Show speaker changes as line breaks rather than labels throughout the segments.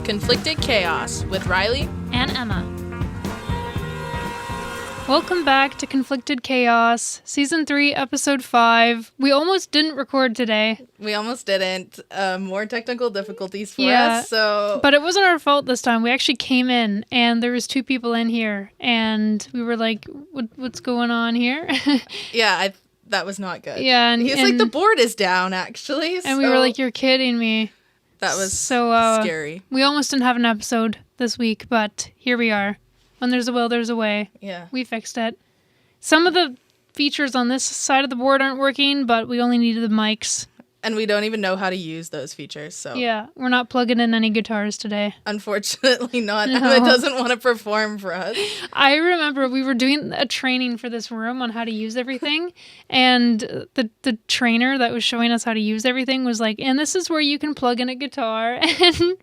Conflicted Chaos with Rylee
and Emma. Welcome back to Conflicted Chaos, Season 3, Episode 5. We almost didn't record today.
We almost didn't. More technical difficulties for us, so...
But it wasn't our fault this time. We actually came in, and there was 2 people in here, and we were like, what's going on here?
That was not good.
Yeah, and...
He's like, the board is down, actually.
And we were like, you're kidding me.
That was
so
scary.
We almost didn't have an episode this week, but here we are. When there's a will, there's a way.
Yeah.
We fixed it. Some of the features on this side of the board aren't working, but we only needed the mics.
And we don't even know how to use those features, so...
Yeah, we're not plugging in any guitars today.
Unfortunately not.
No.
Emma doesn't want to perform for us.
I remember we were doing a training for this room on how to use everything, and the trainer that was showing us how to use everything was like, and this is where you can plug in a guitar, and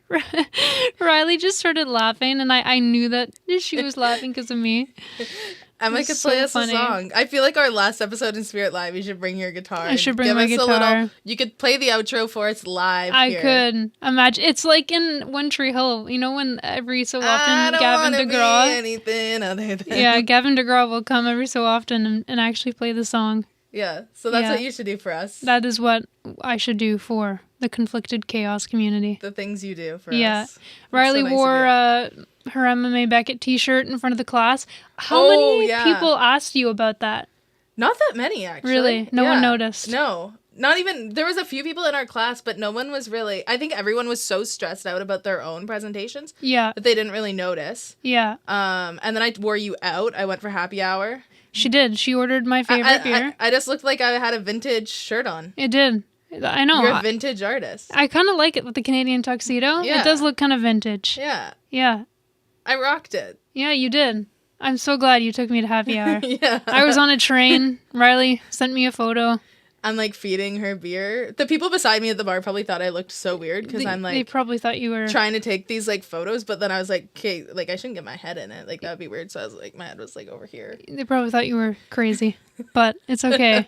Rylee just started laughing, and I knew that she was laughing because of me.
Emma could play us a song. I feel like our last episode in Spirit Live, you should bring your guitar.
I should bring my guitar.
You could play the outro for us live
I
here.
could. Imagine. It's like in One Tree Hill, you know, when every so often
Gavin
DeGraw...
anything other than...
Yeah, Gavin DeGraw will come every so often and actually play the song.
Yeah, so that's what you should do for us.
That is what I should do for the Conflicted Chaos community.
The things you do for us.
Yeah. Rylee wore her MMA Beckett t-shirt in front of the class. How many people asked you about that?
Not that many, actually.
Really? No one noticed?
No. Not even... There was a few people in our class, but no one was really... I think everyone was so stressed out about their own presentations that they didn't really notice.
Yeah.
And then I wore you out. I went for happy hour.
She did. She ordered my favorite beer.
I just looked like I had a vintage shirt on.
It did. I know.
You're a vintage artist.
I kind of like it with the Canadian tuxedo. Yeah. It does look kind of vintage.
Yeah.
Yeah.
I rocked it.
Yeah, you did. I'm so glad you took me to happy hour.
Yeah.
I was on a train. Rylee sent me a photo.
I'm like feeding her beer. The people beside me at the bar probably thought I looked so weird because I'm like...
They probably thought you were...
trying to take these like photos, but then I was like, okay, like I shouldn't get my head in it. Like that would be weird. So I was like, my head was like over here.
They probably thought you were crazy, but it's okay.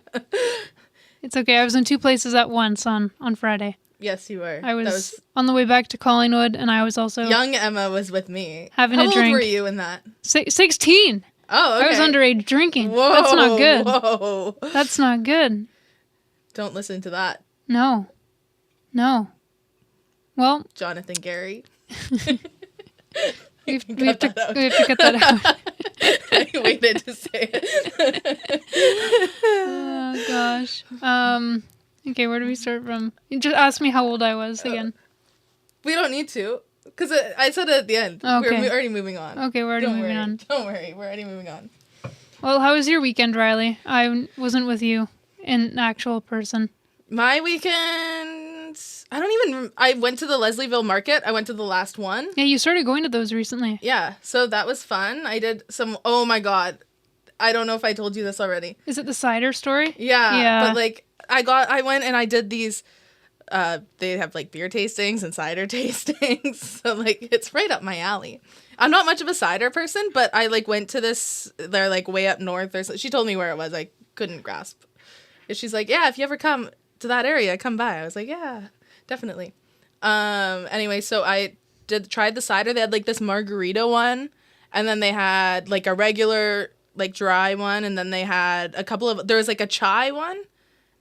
It's okay. I was in 2 places at once on Friday.
Yes, you were.
I was on the way back to Collingwood, and I was also...
Young Emma was with me.
Having a drink.
How old were you in that?
16.
Oh, okay.
I was underage drinking.
Whoa,
that's not good.
Whoa.
That's not good.
Don't listen to that.
No. Well...
Jonathan Gary.
we have to cut that out.
I waited to say it.
Oh, gosh. Okay, where do we start from? You just asked me how old I was again.
We don't need to, because I said it at the end.
Okay.
We're already moving on.
Okay, we're already moving on.
Don't worry, we're already moving on.
Well, how was your weekend, Rylee? I wasn't with you in actual person.
My weekend... I went to the Leslieville Market. I went to the last one.
Yeah, you started going to those recently.
Yeah, so that was fun. I did some... Oh my god. I don't know if I told you this already.
Is it the cider story?
Yeah. But like, I went and I did these... they have like beer tastings and cider tastings. So like, it's right up my alley. I'm not much of a cider person, but I like went to this... They're like way up north. She told me where it was. I couldn't grasp. She's like, yeah, if you ever come to that area, come by. I was like, yeah, definitely. Anyway, so I tried the cider. They had like this margarita one, and then they had like a regular like dry one, and then they had a couple of... There was like a chai one,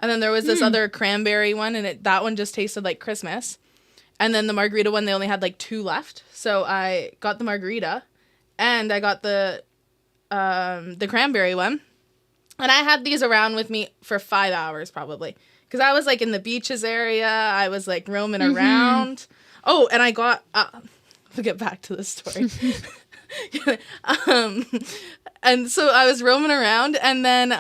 and then there was this other cranberry one, and that one just tasted like Christmas. And then the margarita one, they only had like 2 left. So I got the margarita, and I got the cranberry one. And I had these around with me for 5 hours probably. Because I was like in the beaches area. I was like roaming around. Oh, and I got... we'll get back to the story. And so I was roaming around, and then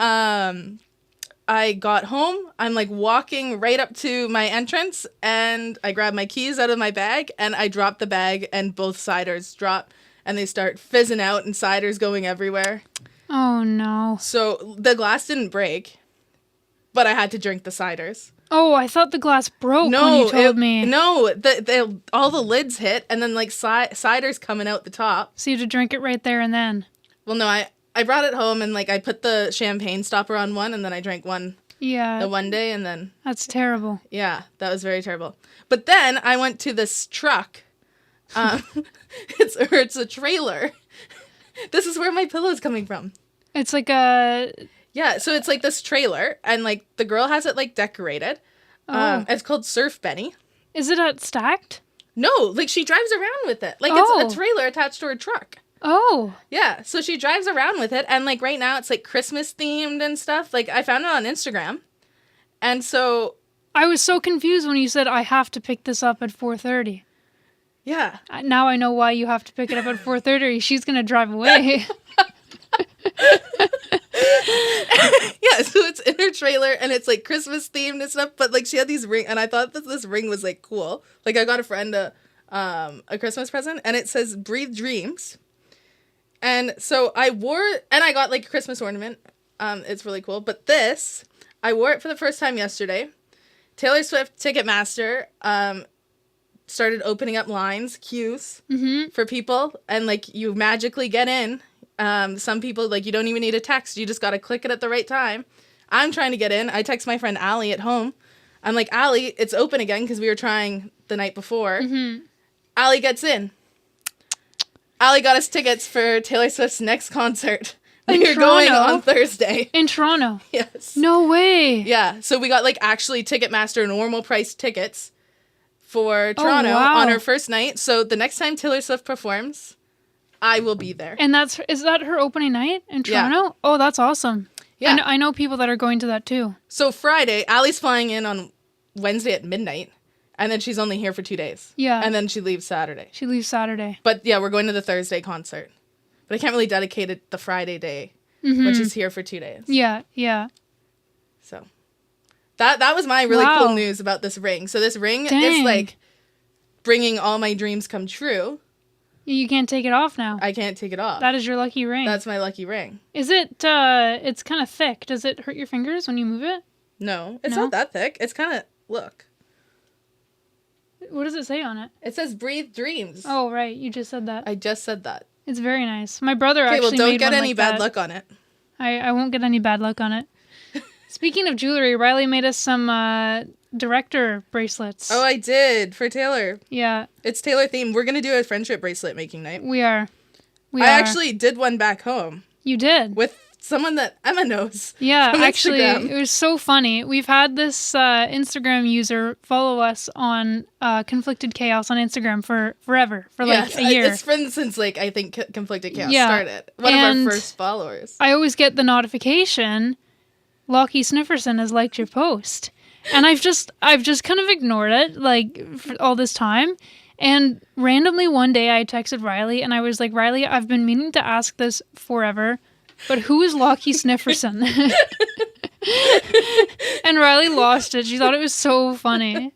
I got home. I'm like walking right up to my entrance, and I grabbed my keys out of my bag, and I dropped the bag, and both ciders drop, and they start fizzing out, and ciders going everywhere.
Oh, no.
So the glass didn't break, but I had to drink the ciders.
Oh, I thought the glass broke when you told me.
No, all the lids hit, and then like ciders coming out the top.
So you had to drink it right there and then?
Well, no, I brought it home, and like I put the champagne stopper on one, and then I drank one.
Yeah.
The one day, and then...
That's terrible.
Yeah, that was very terrible. But then I went to this truck Um, it's a trailer. This is where my pillow's coming from.
It's like a...
Yeah, so it's like this trailer, and like the girl has it like decorated. It's called Surf Benny.
Is it at Stacked?
No, like she drives around with it. Like
Oh.
it's a trailer attached to her truck.
Oh.
Yeah, so she drives around with it, and like right now it's like Christmas themed and stuff. Like I found it on Instagram, and so
I was so confused when you said I have to pick this up at 4:30.
yeah,
Now I know why you have to pick it up at 4:30. She's gonna drive away.
yeah. So it's in her trailer, and it's like Christmas themed and stuff. But like she had these ring, and I thought that this ring was like cool. Like I got a friend a Christmas present, and it says "Breathe Dreams." And so I wore, and I got like a Christmas ornament. It's really cool. But this, I wore it for the first time yesterday. Taylor Swift Ticketmaster started opening up queues for people, and like you magically get in. Some people, like, you don't even need a text. You just got to click it at the right time. I'm trying to get in. I text my friend Allie at home. I'm like, Allie, it's open again because we were trying the night before. Allie gets in. Allie got us tickets for Taylor Swift's next concert. We're going on Thursday.
In Toronto?
Yes.
No way.
Yeah. So we got, like, actually Ticketmaster normal price tickets for Toronto on her first night. So the next time Taylor Swift performs, I will be there.
And is that her opening night in Toronto? Yeah. Oh, that's awesome. Yeah. I know people that are going to that too.
So Friday, Allie's flying in on Wednesday at midnight, and then she's only here for 2 days.
Yeah.
And then she leaves Saturday.
But
yeah, we're going to the Thursday concert. But I can't really dedicate it the Friday day when she's here for 2 days.
Yeah, yeah.
So that was my really cool news about this ring. So this ring is like bringing all my dreams come true.
You can't take it off now.
I can't take it off.
That is your lucky ring.
That's my lucky ring.
Is it, it's kind of thick. Does it hurt your fingers when you move it?
No, it's not that thick. It's kind of, look.
What does it say on it?
It says Breathe Dreams.
Oh, right. You just said that.
I just said that.
It's very nice. My brother actually made one
don't get any
like
bad
that.
luck on it.
I won't get any bad luck on it. Speaking of jewelry, Rylee made us some director bracelets.
Oh, I did for Taylor.
Yeah.
It's Taylor themed. We're going to do a friendship bracelet making night.
We are.
I actually did one back home.
You did?
With someone that Emma knows.
Yeah, actually, it was so funny. We've had this Instagram user follow us on Conflicted Chaos on Instagram for forever, for like a year.
It's been since like I think Conflicted Chaos started. One of our first followers.
I always get the notification, Lockie Snifferson has liked your post. And I've just kind of ignored it like for all this time. And randomly one day I texted Rylee and I was like, Rylee, I've been meaning to ask this forever, but who is Lockie Snifferson? And Rylee lost it. She thought it was so funny.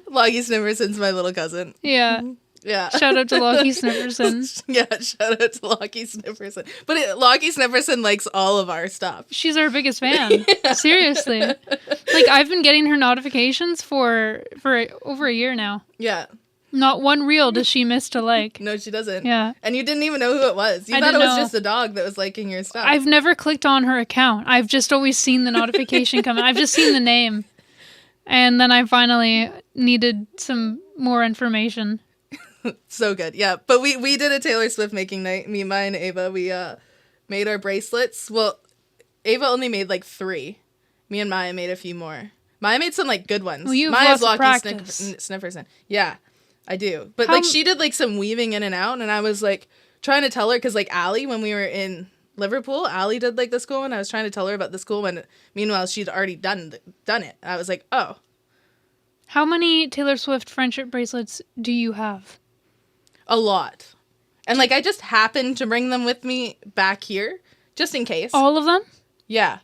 Lockie Snifferson's my little cousin.
Yeah.
Yeah.
Shout out to Lockie Snifferson.
Yeah, shout out to Lockie Snifferson. But Lockie Snifferson likes all of our stuff.
She's our biggest fan. Yeah. Seriously. Like, I've been getting her notifications for over a year now.
Yeah.
Not one reel does she miss to like.
No, she doesn't.
Yeah.
And you didn't even know who it was. You thought it was just a dog that was liking your stuff.
I've never clicked on her account. I've just always seen the notification come in. I've just seen the name. And then I finally needed some more information.
So good. Yeah. But we did a Taylor Swift making night. Me, Maya, and Ava. We made our bracelets. Well, Ava only made like 3. Me and Maya made a few more. Maya made some like good ones.
Well, you have
Maya's
lots of
Lockie
practice.
Snifferson. Yeah, I do. But like she did like some weaving in and out, and I was like trying to tell her because like Allie, when we were in Liverpool, Allie did like the school, and I was trying to tell her about the school when meanwhile she'd already done it. I was like, oh.
How many Taylor Swift friendship bracelets do you have?
A lot. And like I just happened to bring them with me back here just in case.
All of them?
Yeah.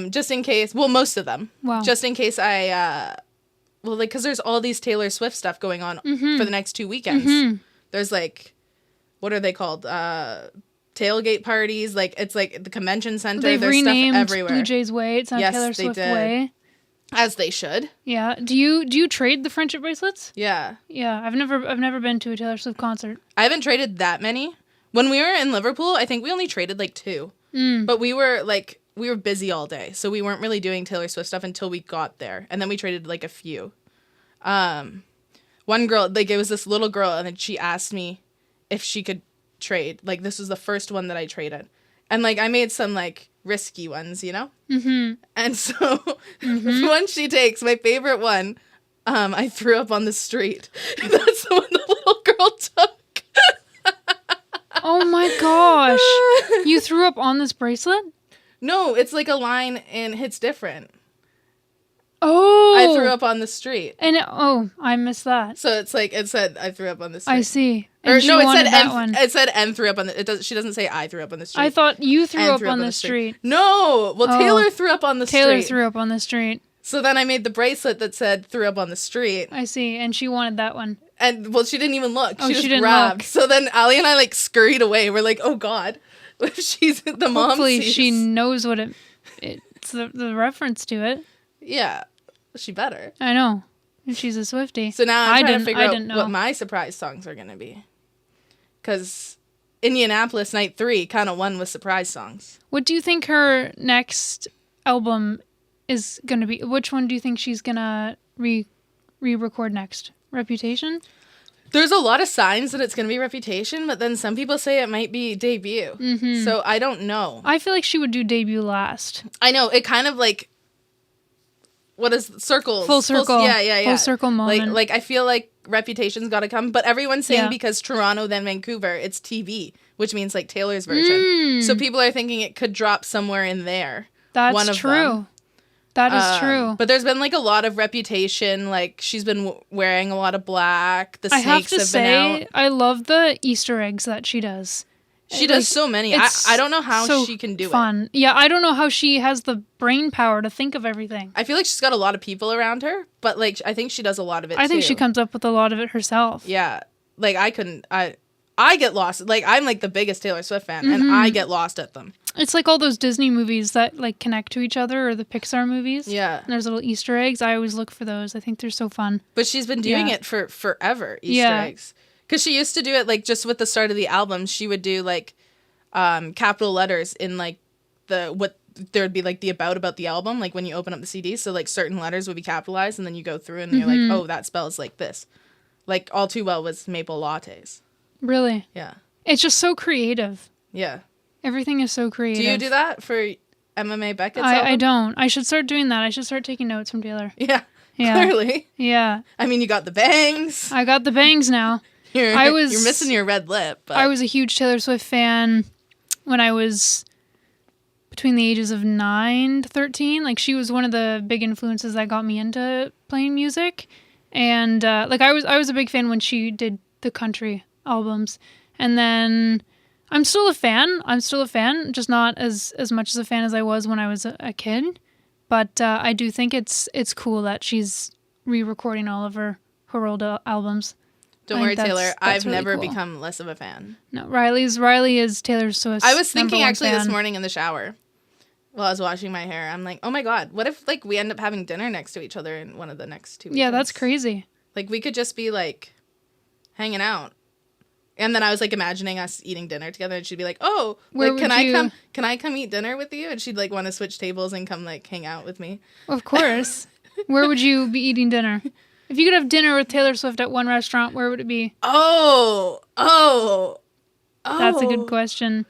Just in case. Well, most of them.
Wow.
Just in case because there's all these Taylor Swift stuff going on for the next 2 weekends. Mm-hmm. There's like, what are they called? Tailgate parties. Like it's like the convention center.
They've
There's
renamed
stuff everywhere.
Blue Jays Way. It's not Taylor Swift Way.
As they should.
Yeah. Do you trade the friendship bracelets?
Yeah.
Yeah. I've never been to a Taylor Swift concert.
I haven't traded that many. When we were in Liverpool, I think we only traded like 2. But we were busy all day, so we weren't really doing Taylor Swift stuff until we got there, and then we traded like a few. One one girl, like, it was this little girl, and then she asked me if she could trade. Like, this was the first one that I traded. And, like, I made some, like, risky ones, you know?
Mm-hmm.
And so, the one she takes, my favorite one, I threw up on the street. That's the one the little girl took.
Oh my gosh. You threw up on this bracelet?
No, it's like a line, and it's different.
Oh.
I threw up on the street.
And I missed that.
So it's like, it said, I threw up on the street.
I see.
Or,
And she
no, it
wanted
said
that
N.
one.
It said N threw up on the. She doesn't say I threw up on the street.
I thought you threw
N
up on the street.
No, well, Taylor threw up on the street.
Taylor threw up on the street.
So then I made the bracelet that said threw up on the street.
I see, and she wanted that one.
And well, she didn't even look.
Oh,
She just
she didn't
grabbed.
look.
So then Allie and I like scurried away. We're like, oh God, if she's the mom.
Hopefully
sees.
she knows what it's the reference to it.
Yeah, she better.
I know. And she's a Swiftie.
So now I'm trying to figure
didn't
out
know.
what my surprise songs are gonna be. Because Indianapolis Night 3 kind of won with surprise songs.
What do you think her next album is going to be? Which one do you think she's going to re-record next? Reputation?
There's a lot of signs that it's going to be Reputation, but then some people say it might be Debut.
Mm-hmm.
So I don't know.
I feel like she would do Debut last.
I know. It kind of like, what is circles?
Full circle.
Yeah.
Full circle moment.
Like I feel like Reputation's got to come, but everyone's saying
Yeah.
because Toronto then Vancouver, it's TV, which means like Taylor's version. So people are thinking it could drop somewhere in there.
That's
one of
true.
them.
That is true.
But there's been like a lot of Reputation. Like she's been wearing a lot of black. The
I have
snakes
to
have
say,
been out.
I love the Easter eggs that she does.
She does so many. I don't know how
so
she can do it.
fun. Yeah, I don't know how she has the brain power to think of everything.
I feel like she's got a lot of people around her, but like I think she does a lot of it.
I think
too.
she comes up with a lot of it herself.
Yeah, like I couldn't. I get lost. Like I'm like the biggest Taylor Swift fan, and I get lost at them.
It's like all those Disney movies that like connect to each other, or the Pixar movies.
Yeah,
And there's little Easter eggs. I always look for those. I think they're so fun.
but she's been doing
Yeah.
it for forever. Easter eggs, because she used to do it like just with the start of the album. She would do like capital letters in like what there would be like the about the album, like when you open up the CD. So like certain letters would be capitalized, and then you go through and you're like, oh, that spells like this. Like All Too Well was maple lattes.
Really,
Yeah,
it's just so creative.
yeah.
Everything is so creative.
Do you do that for MMA Beckett's
I
album?
don't. I should start doing that. I should start taking notes from Taylor.
Yeah,
Yeah.
clearly.
Yeah,
I mean, you got the bangs.
I got the bangs now.
You're
was-
missing your red lip. But
I was a huge Taylor Swift fan when I was between the ages of 9 to 13. Like, she was one of the big influences that got me into playing music. And like I was a big fan when she did the country albums. And then I'm still a fan. Just not as much as a fan as I was when I was a kid. But I do think it's cool that she's re-recording all of her old albums.
don't
I
worry,
think
Taylor.
that's
I've
really
never
cool.
become less of a fan.
No, Rylee is Taylor Swift's
I was thinking
number one
actually this
fan.
morning in the shower while I was washing my hair. I'm like, oh my God, what if like we end up having dinner next to each other in one of the next 2 weeks?
Yeah, that's crazy.
Like we could just be like hanging out. And then I was like imagining us eating dinner together, and she'd be like, "Oh,
Where
like,
would you-
Can I come eat dinner with you?" And she'd like want to switch tables and come like hang out with me.
Of course. Where would you be eating dinner? If you could have dinner with Taylor Swift at one restaurant, where would it be?
Oh.
That's a good question.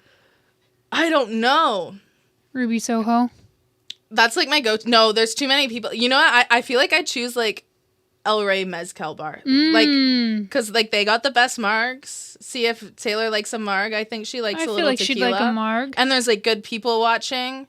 I don't know.
Ruby Soho.
That's like my go-to. No, there's too many people. You know what? I feel like I choose like El Rey Mezcal Bar. Like, because like they got the best margs. See if Taylor likes a marg. I think she likes
I
a
feel
little
like
tequila.
she'd like a marg.
And there's like good people watching.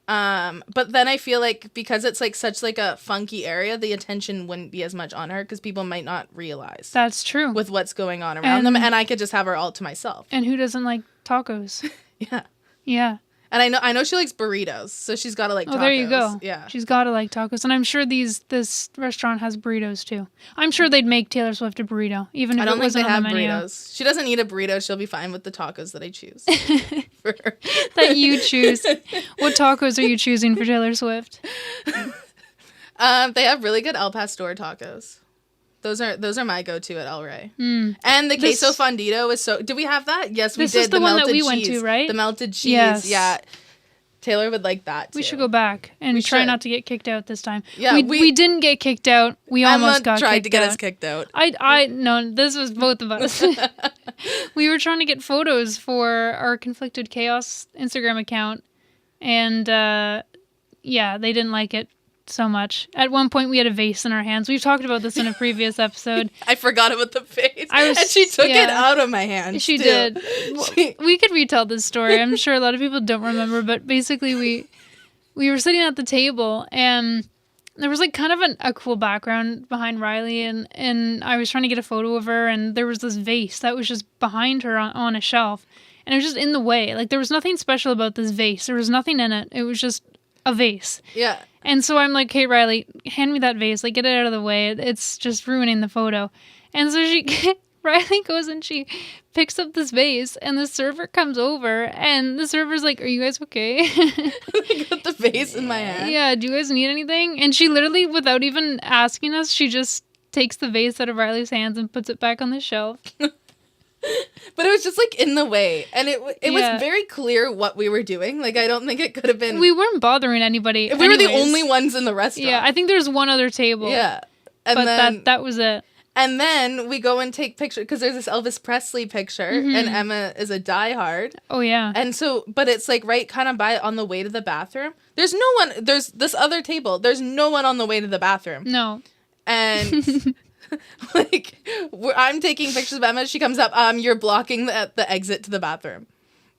But then I feel like because it's like such like a funky area, the attention wouldn't be as much on her because people might not realize
That's true.
with what's going on around them, and I could just have her all to myself.
And who doesn't like tacos?
Yeah.
Yeah.
And I know she likes burritos, so she's got to like tacos.
Oh, there you go.
Yeah.
She's got to like tacos. And I'm sure this restaurant has burritos too. I'm sure they'd make Taylor Swift a burrito, even if
I don't
it
think they
wasn't
have
on the menu.
burritos. She doesn't need a burrito. She'll be fine with the tacos that I choose. For her.
That you choose. What tacos are you choosing for Taylor Swift?
They have really good El Pastor tacos. Those are my go-to at El Rey. And the queso fondito is so... Did we have that? Yes, we
This
did.
is the one that
melted
we went
cheese.
to, right?
The melted cheese.
Yes.
Yeah. Taylor would like that too.
We should go back and
We
try
should.
not to get kicked out this time.
Yeah,
we didn't get kicked out. We almost
Emma
got
tried
kicked
to get
out.
us kicked out.
No, this was both of us. We were trying to get photos for our Conflicted Chaos Instagram account, and yeah, they didn't like it so much. At one point, we had a vase in our hands. We've talked about this in a previous episode.
I forgot about the vase. And she took it out of my hand.
She
too.
did. We could retell this story. I'm sure a lot of people don't remember, but basically we were sitting at the table, and there was like kind of a cool background behind Rylee, and I was trying to get a photo of her, and there was this vase that was just behind her on a shelf, and it was just in the way. Like, there was nothing special about this vase. There was nothing in it. It was just a vase.
Yeah.
And so I'm like, hey, Rylee, hand me that vase. Like, get it out of the way. It's just ruining the photo. And so Rylee goes and she picks up this vase, and the server comes over, and the server's like, are you guys okay?
I got the vase in my hand.
Yeah, do you guys need anything? And she literally, without even asking us, she just takes the vase out of Riley's hands and puts it back on the shelf.
But it was just like in the way, and it was very clear what we were doing. Like, I don't think it could have been.
We weren't bothering anybody.
We were the only ones in the restaurant.
Yeah, I think there's one other table.
Yeah,
but then, that was it.
And then we go and take pictures because there's this Elvis Presley picture, and Emma is a diehard.
Oh yeah.
And so, but it's like right kind of by on the way to the bathroom. There's no one. There's this other table. There's no one on the way to the bathroom.
No.
And. Like, I'm taking pictures of Emma. She comes up. You're blocking the exit to the bathroom.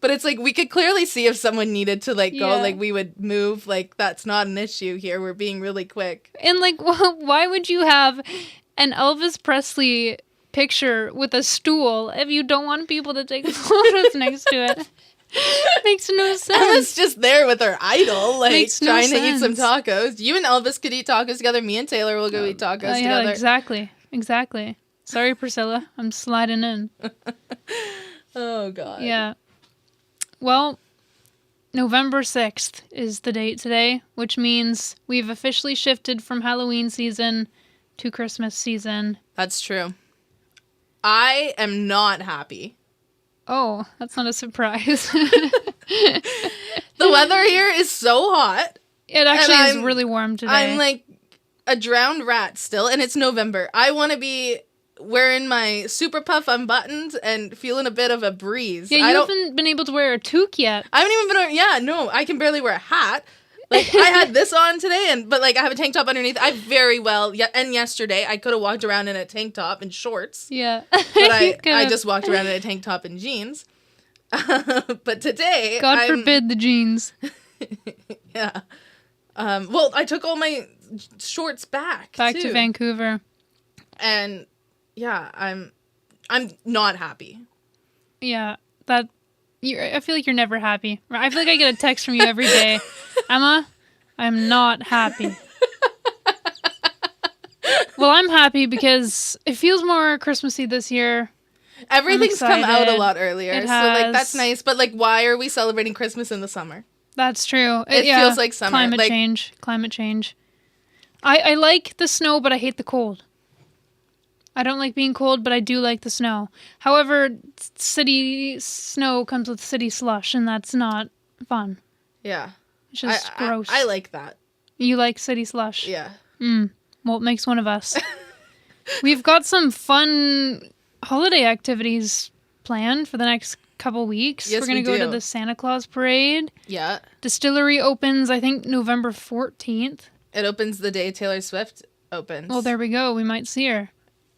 But it's like, we could clearly see if someone needed to like go.
Yeah.
Like, we would move. Like, that's not an issue here. We're being really quick.
And like, why would you have an Elvis Presley picture with a stool if you don't want people to take photos next to it? Makes no sense.
Emma's just there with her idol, like
Makes no
trying to eat
sense.
some tacos. You and Elvis could eat tacos together. Me and Taylor will go eat tacos together.
Yeah, exactly. Sorry, Priscilla. I'm sliding in.
Oh, God.
Yeah. Well, November 6th is the date today, which means we've officially shifted from Halloween season to Christmas season.
That's true. I am not happy.
Oh, that's not a surprise.
The weather here is so hot.
It actually is really warm today.
I'm like a drowned rat still, and it's November. I want to be wearing my super puff unbuttoned and feeling a bit of a breeze.
Yeah, you haven't been able to wear a toque yet.
I haven't even been, I can barely wear a hat. Like, I had this on today, but like, I have a tank top underneath. I very well, and yesterday, I could have walked around in a tank top and shorts.
Yeah.
But I just walked around in a tank top and jeans. But today,
God forbid the jeans.
Yeah. Well, I took all my shorts back
to Vancouver.
And yeah, I'm not happy.
Yeah, I feel like you're never happy. I feel like I get a text from you every day. Emma, I'm not happy. Well, I'm happy because it feels more Christmassy this year.
Everything's come out a lot earlier.
It
so like,
has.
that's nice. But like, why are we celebrating Christmas in the summer?
That's true.
It feels like summer.
Climate change. I like the snow, but I hate the cold. I don't like being cold, but I do like the snow. However, city snow comes with city slush, and that's not fun.
Yeah.
It's just gross.
I like that.
You like city slush?
Yeah.
Well, it makes one of us. We've got some fun holiday activities planned for the next couple weeks.
Yes,
We're going to go to the Santa Claus parade.
Yeah.
Distillery opens, I think, November 14th.
It opens the day Taylor Swift opens.
Well, there we go. We might see her.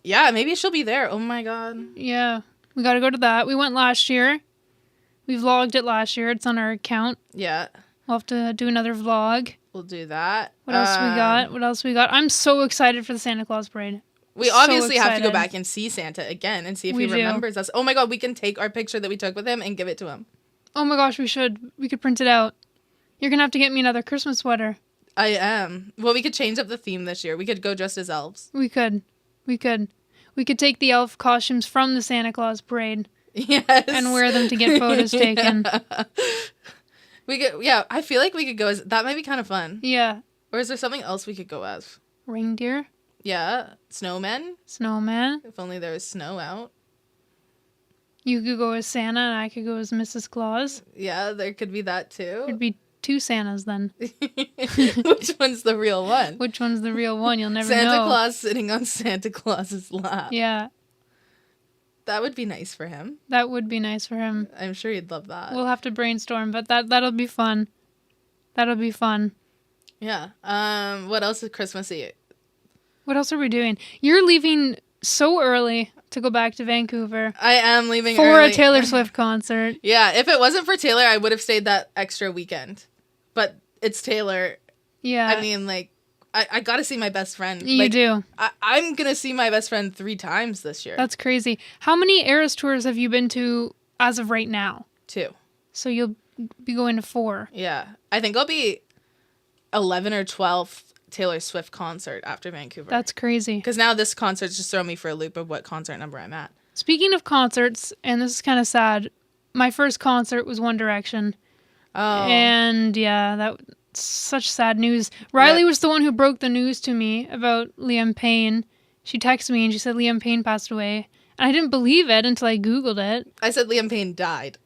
Yeah, maybe she'll be there. Oh my God.
Yeah. We got to go to that. We went last year. We vlogged it last year. It's on our account.
Yeah.
We'll have to do another vlog.
We'll do that.
What else we got? I'm so excited for the Santa Claus parade.
We obviously have to go back and see Santa again and see if he
do.
remembers us. Oh my God, we can take our picture that we took with him and give it to him.
Oh my gosh, we should. We could print it out. You're going to have to get me another Christmas sweater.
I am. Well, we could change up the theme this year. We could go dressed as elves.
We could take the elf costumes from the Santa Claus parade.
Yes.
And wear them to get photos taken.
Yeah, I feel like we could go as... That might be kind of fun.
Yeah.
Or is there something else we could go as?
Reindeer.
Yeah. Snowmen.
If
only there was snow out.
You could go as Santa and I could go as Mrs. Claus.
Yeah, there could be that too.
There'd be two Santas then.
Which one's the real one?
Which one's the real one? You'll never know.
Santa Claus sitting on Santa Claus's lap.
Yeah.
That would be nice for him.
That would be nice for him.
I'm sure he'd love that.
We'll have to brainstorm, but that'll be fun. That'll be fun.
Yeah. What else is Christmassy?
What else are we doing? You're leaving so early to go back to Vancouver.
I am leaving
for
early.
A Taylor Swift concert.
Yeah, if it wasn't for Taylor, I would have stayed that extra weekend. But it's Taylor.
Yeah.
I mean, like, I got to see my best friend.
You do.
I'm going to see my best friend 3 times this year.
That's crazy. How many Eras tours have you been to as of right now?
2.
So you'll be going to 4.
Yeah. I think I'll be 11 or 12th Taylor Swift concert after Vancouver.
That's crazy.
Because now this concert's just throwing me for a loop of what concert number I'm at.
Speaking of concerts, and this is kind of sad, my first concert was One Direction.
Oh.
And yeah, that's such sad news. Rylee was the one who broke the news to me about Liam Payne. She texted me and she said Liam Payne passed away. And I didn't believe it until I Googled it.
I said Liam Payne died.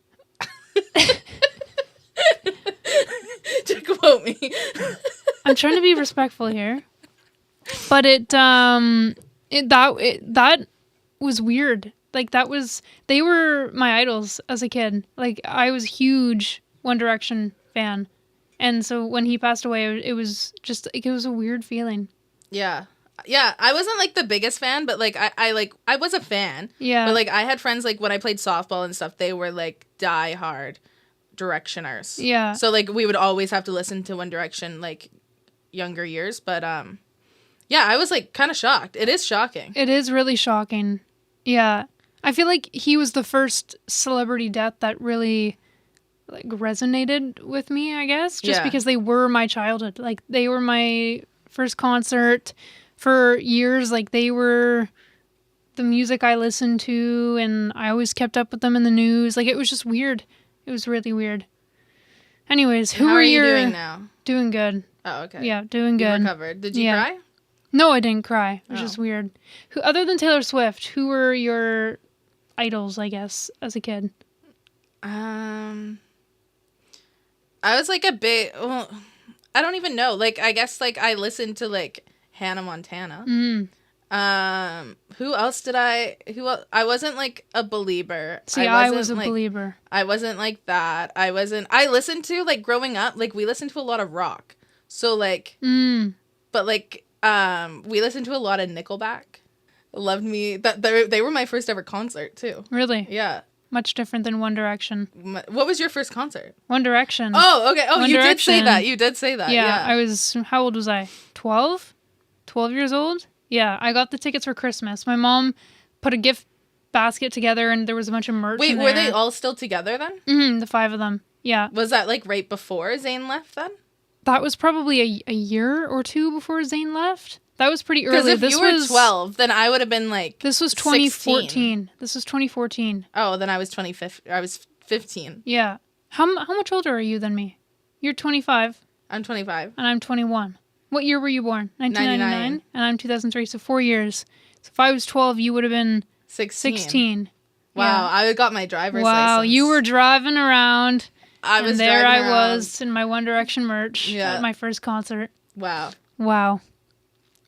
To quote me.
I'm trying to be respectful here. But that was weird. Like they were my idols as a kid. Like I was a huge One Direction fan. And so when he passed away, it was just like, it was a weird feeling.
Yeah. Yeah, I wasn't like the biggest fan, but like I was a fan.
Yeah.
But like I had friends like when I played softball and stuff, they were like die hard Directioners.
Yeah.
So like we would always have to listen to One Direction like younger years, but yeah, I was like kind of shocked. It is shocking.
It is really shocking. Yeah. I feel like he was the first celebrity death that really like resonated with me, I guess, just because they were my childhood. Like they were my first concert for years. Like they were the music I listened to, and I always kept up with them in the news. Like it was just weird. It was really weird. Anyways,
How are you doing now?
Doing good.
Oh, okay.
Yeah, doing good.
You recovered. Did you cry?
No, I didn't cry. It was just weird. Who, other than Taylor Swift, who were your idols, I guess, as a kid?
I was like a big, well, I don't even know. Like, I guess like I listened to like Hannah Montana. Who else did I wasn't like a believer.
See, I was a believer.
I wasn't like that. I listened to like growing up, like we listened to a lot of rock. So like, but like, we listened to a lot of Nickelback. Loved Me. That they were my first ever concert too.
Really?
Yeah.
Much different than One Direction.
What was your first concert?
One Direction.
Oh, okay. Oh,
One
you
Direction.
did say that. You did say that.
Yeah, I was, how old was I? 12? 12 years old? Yeah, I got the tickets for Christmas. My mom put a gift basket together and there was a bunch of merch.
Wait,
in
were
there.
they all still together then?
Mm-hmm, the 5 of them. Yeah.
Was that like right before Zayn left then?
That was probably a year or 2 before Zayn left. That was pretty early.
Because if you were 12, then I would have been like
This was 2014.
16.
This was 2014.
Oh, then I was 15.
Yeah. How much older are you than me? You're 25.
I'm 25.
And I'm 21. What year were you born? 1999?
99.
And I'm 2003, so 4 years. So if I was 12, you would have been 16.
Wow,
Yeah.
I got my driver's
Wow,
license.
you were driving around.
I was
and there
driving
I
around.
was in my One Direction merch at my first concert.
Wow.
Wow.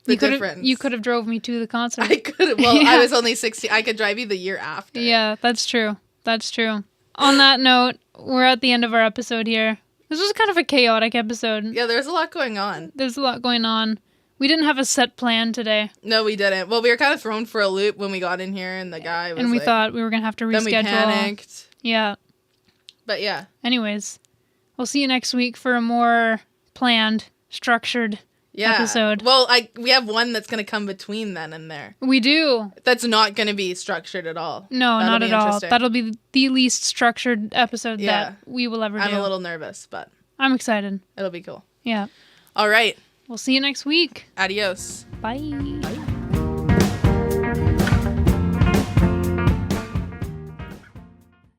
The difference.
You could have drove me to the concert.
I could have. Well, I was only 16. I could drive you the year after.
Yeah, that's true. That's true. On that note, we're at the end of our episode here. This was kind of a chaotic episode.
Yeah, there's a lot going on.
There's a lot going on. We didn't have a set plan today.
No, we didn't. Well, we were kind of thrown for a loop when we got in here, and the guy was
And we
like,
thought we were going to have to reschedule.
Then we panicked.
Yeah.
But yeah.
Anyways, we'll see you next week for a more planned, structured episode.
Well, we have one that's going to come between then and there.
We do.
That's not going to be structured at all.
No,
That'll
not
be
at all.
interesting.
That'll be the least structured episode that we will ever do.
I'm a little nervous, but
I'm excited.
it'll be cool.
Yeah.
All right.
We'll see you next week.
Adios.
Bye.